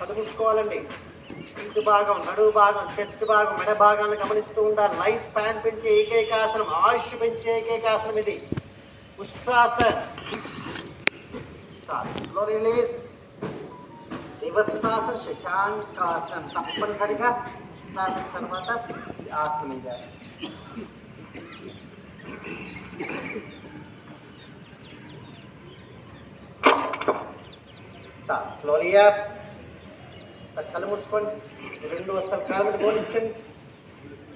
కళ్ళు మూసుకోవాలండి. సీటు భాగం, నడువు భాగం, చెస్ట్ భాగం, మెడ భాగాన్ని గమనిస్తూ ఉండాలి. లైఫ్ స్పాన్ పెంచే ఏకైక ఆసనం, ఆయుష్ పెంచే ఏకైక ఆసనం ఇది. ఉష్ట్రాసన్. Slow release. దివసాసన్, శశాంకాసన్. తప్పనిసరిగా తర్వాత ఆసనం చేయాలి. Slowly up. కళ్ళు మూసుకోండి. రెండు వస్తాలు కాలు మీద గోలించండి.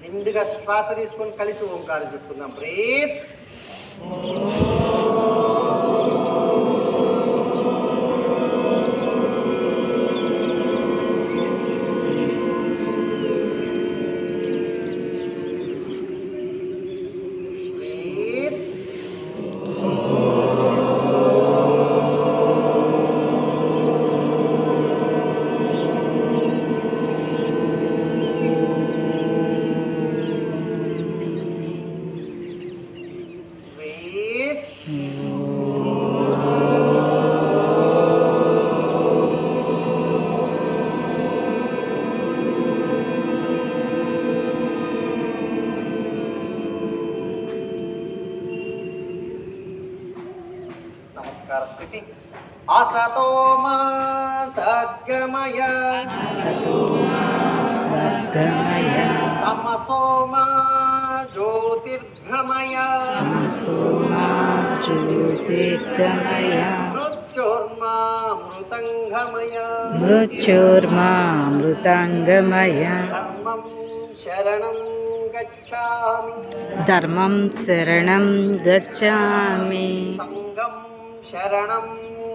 నిండుగా శ్వాస తీసుకొని కలిసి ఓంకారం చెప్తున్నాం. బ్రీత్. నమస్కార స్థితి. ఆసతో మా సద్గమయ, స్వర్గమయ, తమసో మా జ్యోతిర్గమయ, జ్యోతిర్గమయ, మృత్యోర్మా మృతంగమయ, మృత్యోర్మామృతాంగమయ, ధర్మం శరణం గచ్ఛామి, ధర్మం శరణం గచ్ఛామి, సంఘం శరణం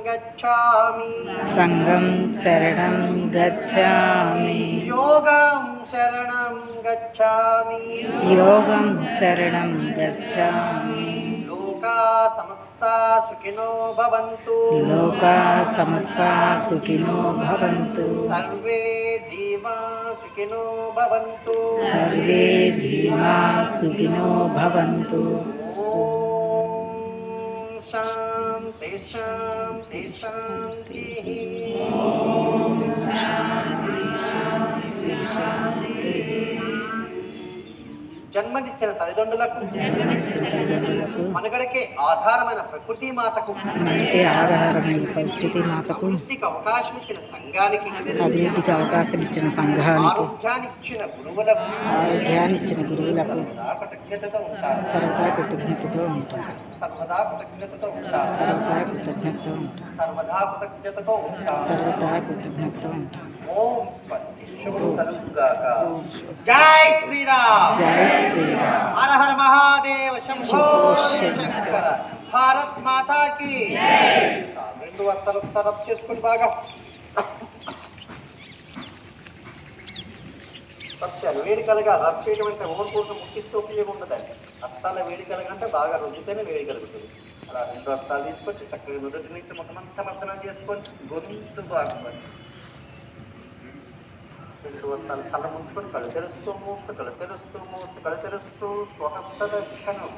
గచ్ఛామి, సంఘం శరణం గచ్ఛామి, యోగం శరణం గచ్ఛామి, యోగం శరణం గచ్ఛామి, లోకా సమస్తా సుఖినో భవంతు, లోకా సమస్తా సుఖినో భవంతు, సర్వే జీవా సుఖినో భవంతు, సర్వే ధీమా సుఖినో భవంతు. శాంతి శాంతి శాంతి. జన్మనిచ్చిన తల్లిదండ్రులకు, మనగడకే ఆధారమైన ప్రకృతి మాతకు, మనకి ఆధారమైన ప్రకృతి మాతకు, అభివృద్ధికి అవకాశం ఇచ్చిన సంఘానికి, అభివృద్ధికి అవకాశం ఇచ్చిన సంఘానికి, ఆరోగ్యాన్నిచ్చిన గురువులకు, ఆరోగ్యాన్నిచ్చిన గురువులకు కృతజ్ఞతతో ఉంటారు. సర్వదా కృతజ్ఞతతో ఉంటారు. సర్వదా కృతజ్ఞతతో ఉంటారు. సర్వదా కృతజ్ఞతతో ఉంటారు. సర్వదా కృతజ్ఞతతో ఉంటారు. సర్వదా కృతజ్ఞతతో ఉంటారు. ఓం స్వస్తి. శుభం కలుగుగాక. జై శ్రీరామ్. జై శ్రీరామ్. హర హర మహాదేవ. శంభో శంకర. భారత్ మాతా కీ రెండు వస్తాలు రబ్ చేసుకుని బాగా పక్షాలు వేడి కలగా రబ్ చేయడం అంటే ఓర్పూర్ణ ముఖ్యతో ఉపయోగం ఉండదండి. హస్తాల వేడి కలగంటే బాగా రుద్దితేనే వేడి కలుగుతుంది. అలా రెండు హస్తాలు తీసుకొచ్చి చక్కగా నుదుటి నుంచి మొట్టమంతా మర్దనం చేసుకొని గొంతు బాగా రెండు వస్తాలు కళ్ళ ముంచుకొని కళ్ళు తెరుస్తూ మూస్తూ, కళ్ళు తెరుస్తూ మూస్తూ, కళ్ళు తెరుస్తూ స్వహస్త దర్శనం.